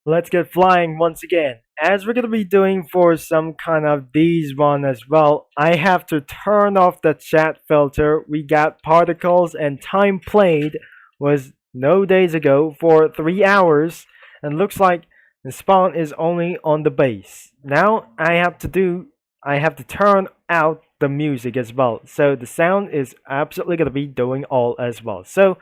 Let's get flying once again. As we're gonna be doing for some kind of these one as well, I have to turn off the chat filter. We got particles and time played was no days ago for 3 hours, and looks like the spawn is only on the base. Now I have to turn out the music as well. So the sound is absolutely gonna be doing all as well. So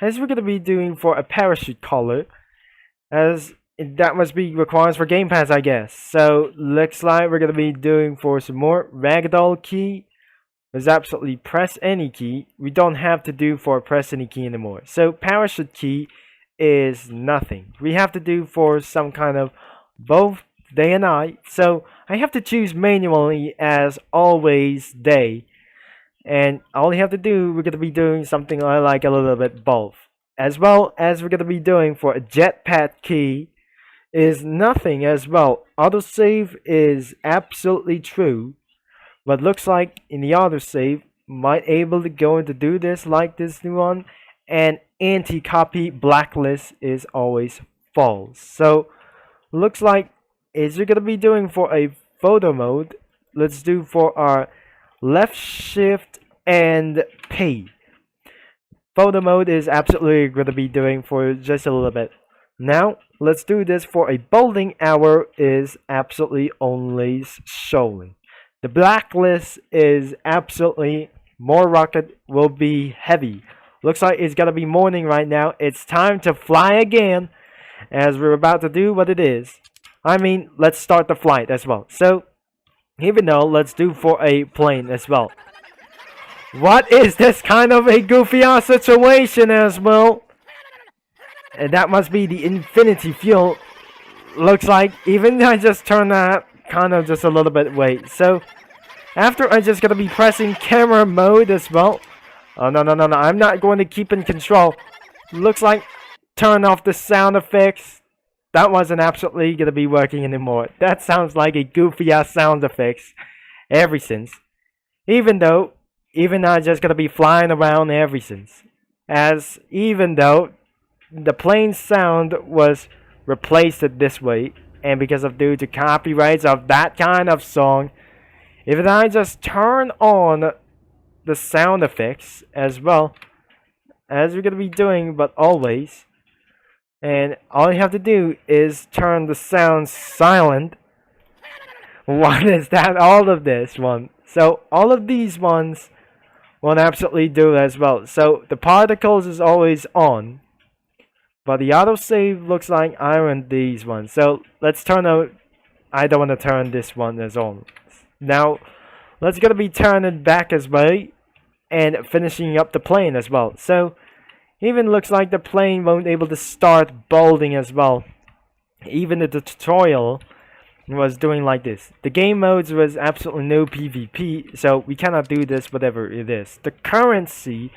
as we're gonna be doing for a parachute color, as that must be requirements for Game Pass, I guess. So looks like we're gonna be doing for some more ragdoll key. Is absolutely press any key. We don't have to do for press any key anymore. So parachute key is nothing. We have to do for some kind of both day and night. So I have to choose manually as always day. And all you have to do, we're gonna be doing something I like a little bit both. As well as we're gonna be doing for a jetpack key is nothing as well. Autosave is absolutely true, but looks like in the autosave might able to go into do this like this new one, and anti-copy blacklist is always false. So looks like is you're gonna be doing for a photo mode. Let's do for our left shift and P. Photo mode is absolutely gonna be doing for just a little bit. Now, let's do this for a bowling hour is absolutely only showing. The blacklist is absolutely more rocket will be heavy. Looks like it's gonna be morning right now. It's time to fly again as we're about to do what it is. I mean, let's start the flight as well. So, even though, let's do for a plane as well. What is this kind of a goofy ass situation as well? And that must be the infinity fuel. Looks like even I just turned that kind of just a little bit wait. So after I'm just gonna be pressing camera mode as well. Oh no, I'm not going to keep in control. Looks like turn off the sound effects. That wasn't absolutely gonna be working anymore. That sounds like a goofy ass sound effects ever since. Even though even I just gonna be flying around ever since. As even though the plain sound was replaced this way, and because of due to copyrights of that kind of song, if I just turn on the sound effects as well as we're gonna be doing, but always, and all you have to do is turn the sound silent. What is that? All of this one. So all of these ones will absolutely do as well. So the particles is always on. But the autosave looks like I want these ones. So let's turn out. I don't want to turn this one as on. Now let's gonna be turning back as well and finishing up the plane as well. So even looks like the plane won't able to start bolding as well. Even the tutorial was doing like this. The game modes was absolutely no PvP, so we cannot do this whatever it is. The currency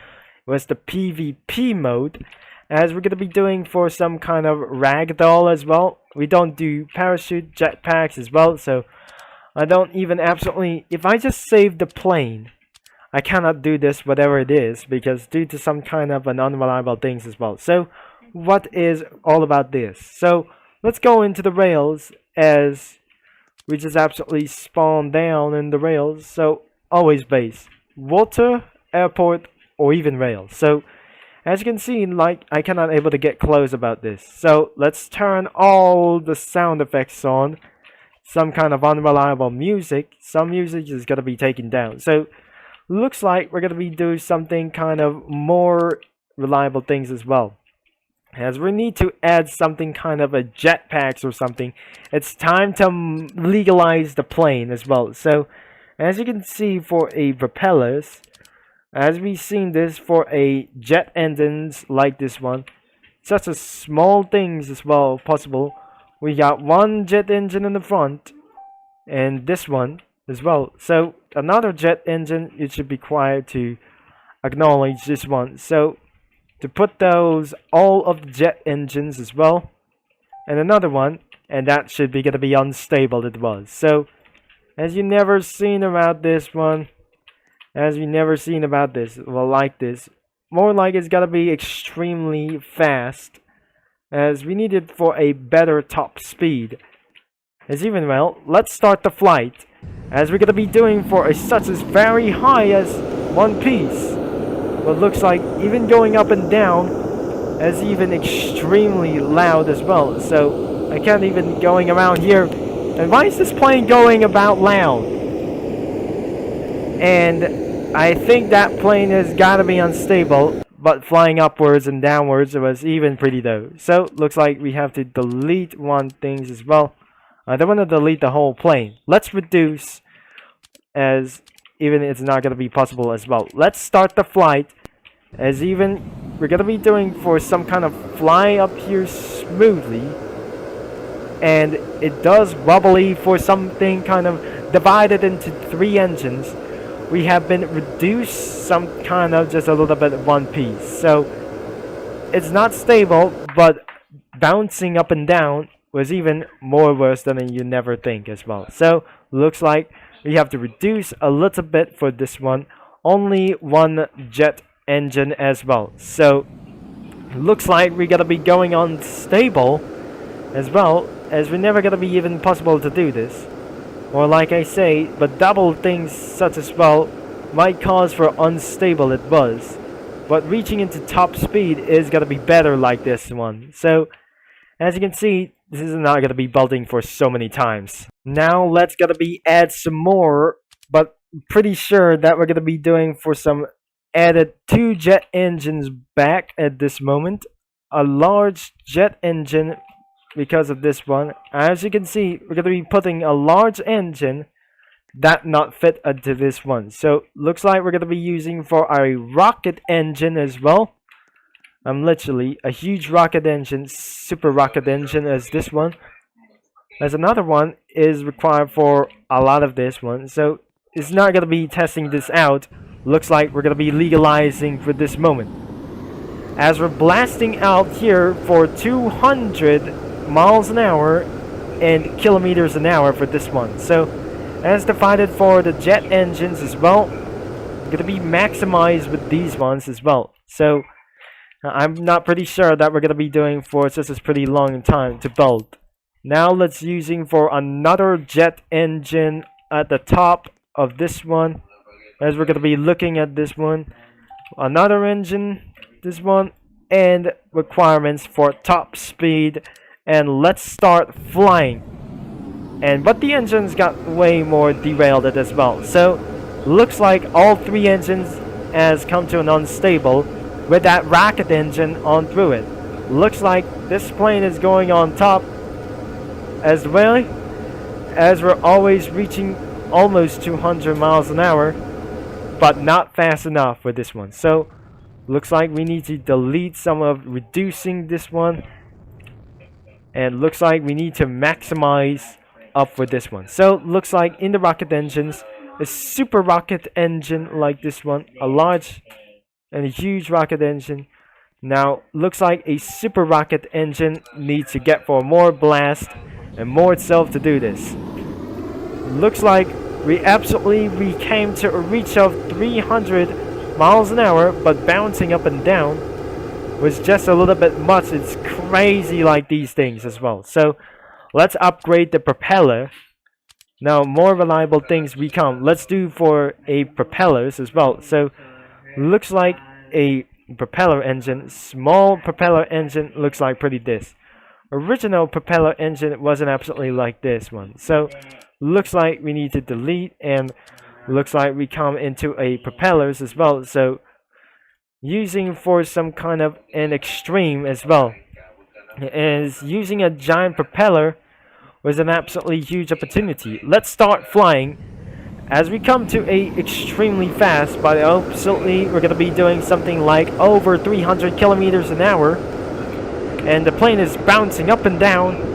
was the PvP mode, as we're going to be doing for some kind of ragdoll as well. We don't do parachute jetpacks as well, so I don't even absolutely, if I just save the plane, I cannot do this whatever it is because due to some kind of an unreliable things as well. So what is all about this? So let's go into the rails as we just absolutely spawn down in the rails. So always base, water, airport, or even rails. So as you can see, like I cannot able to get close about this. So let's turn all the sound effects on. Some kind of unreliable music. Some music is gonna be taken down. So looks like we're gonna be doing something kind of more reliable things as well. As we need to add something kind of a jetpacks or something. It's time to legalize the plane as well. So as you can see for a propellers, as we've seen this for a jet engines like this one, such as small things as well possible. We got one jet engine in the front, and this one as well. So another jet engine, it should be required to acknowledge this one. So to put those all of the jet engines as well, and another one, and that should be gonna be unstable. It was so. As you never seen about this one. As we never seen about this, well, like this, more like it's gotta be extremely fast as we need it for a better top speed. As even well, let's start the flight, as we're gonna be doing for a such as very high as one piece. What looks like even going up and down, as even extremely loud as well. So I can't even going around here. And why is this plane going about loud? And I think that plane has gotta be unstable, but flying upwards and downwards was even pretty low. So looks like we have to delete one things as well. I don't want to delete the whole plane. Let's reduce, as even it's not going to be possible as well. Let's start the flight, as even we're going to be doing for some kind of fly up here smoothly. And it does wobbly for something kind of divided into 3 engines. We have been reduced some kind of just a little bit of one piece. So it's not stable, but bouncing up and down was even more worse than you never think as well. So looks like we have to reduce a little bit for this one. Only one jet engine as well. So looks like we're gonna be going on stable as well, as we're never gonna be even possible to do this. Or like I say, but double things such as well might cause for unstable it was. But reaching into top speed is gonna be better like this one. So as you can see, this is not gonna be building for so many times. Now let's gonna be add some more, but pretty sure that we're gonna be doing for some added 2 jet engines back at this moment. A large jet engine because of this one. As you can see, we're gonna be putting a large engine that not fit into this one. So looks like we're gonna be using for a rocket engine as well. Literally a huge rocket engine, super rocket engine as this one. As another one is required for a lot of this one. So it's not gonna be testing this out. Looks like we're gonna be legalizing for this moment. As we're blasting out here for 200 miles an hour and kilometers an hour for this one. So as divided for the jet engines as well, gonna be maximized with these ones as well. So I'm not pretty sure that we're gonna be doing for just a pretty long time to build. Now let's using for another jet engine at the top of this one, as we're gonna be looking at this one. Another engine, this one, and requirements for top speed. And let's start flying. And but the engines got way more derailed as well. So looks like all 3 engines has come to an unstable with that rocket engine on through it. Looks like this plane is going on top as well, as we're always reaching almost 200 miles an hour, but not fast enough for this one. So looks like we need to delete some of reducing this one, and looks like we need to maximize up for this one. So looks like in the rocket engines, a super rocket engine like this one, a large and a huge rocket engine. Now looks like a super rocket engine needs to get for more blast and more itself to do this. Looks like we came to a reach of 300 miles an hour, but bouncing up and down was just a little bit much. It's crazy like these things as well. So let's upgrade the propeller. Now more reliable things become. Let's do for a propellers as well. So looks like a propeller engine, small propeller engine looks like pretty this. Original propeller engine wasn't absolutely like this one. So looks like we need to delete, and looks like we come into a propellers as well. So using for some kind of an extreme as well, is using a giant propeller was an absolutely huge opportunity. Let's start flying. As we come to a extremely fast, but absolutely we're gonna be doing something like over 300 kilometers an hour, and the plane is bouncing up and down.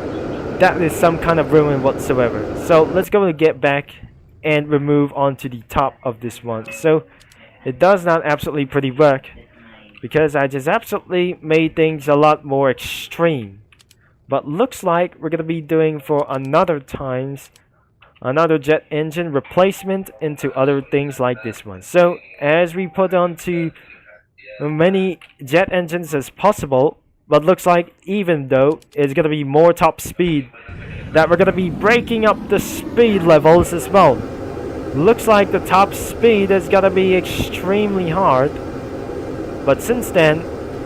That is some kind of ruin whatsoever. So let's go and get back and remove onto the top of this one. So it does not absolutely pretty work, because I just absolutely made things a lot more extreme. But looks like we're gonna be doing for another times another jet engine replacement into other things like this one. So as we put onto many jet engines as possible, But looks like even though it's gonna be more top speed, that we're gonna be breaking up the speed levels as well. Looks like the top speed is gonna be extremely hard. But since then,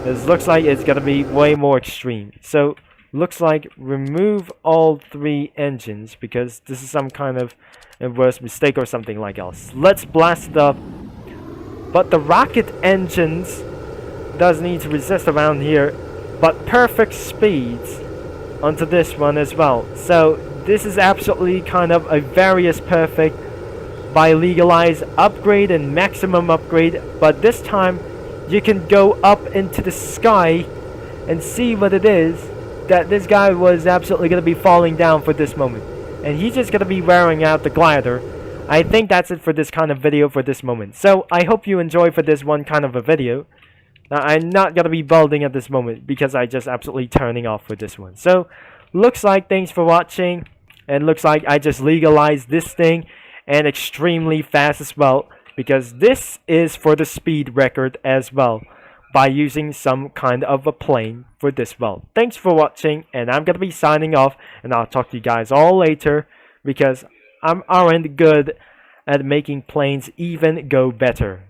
it looks like it's gonna be way more extreme. So looks like remove all 3 engines because this is some kind of inverse mistake or something like else. Let's blast it up. But the rocket engines does need to resist around here, but perfect speeds onto this one as well. So this is absolutely kind of a various perfect by legalized upgrade and maximum upgrade, but this time you can go up into the sky and see what it is that this guy was absolutely going to be falling down for this moment. And he's just going to be wearing out the glider. I think that's it for this kind of video for this moment. So I hope you enjoy for this one kind of a video. Now I'm not going to be building at this moment because I just absolutely turning off for this one. So looks like thanks for watching. And looks like I just legalized this thing and extremely fast as well, because this is for the speed record as well by using some kind of a plane for this well. Thanks for watching, and I'm gonna be signing off, and I'll talk to you guys all later because I'm aren't good at making planes even go better.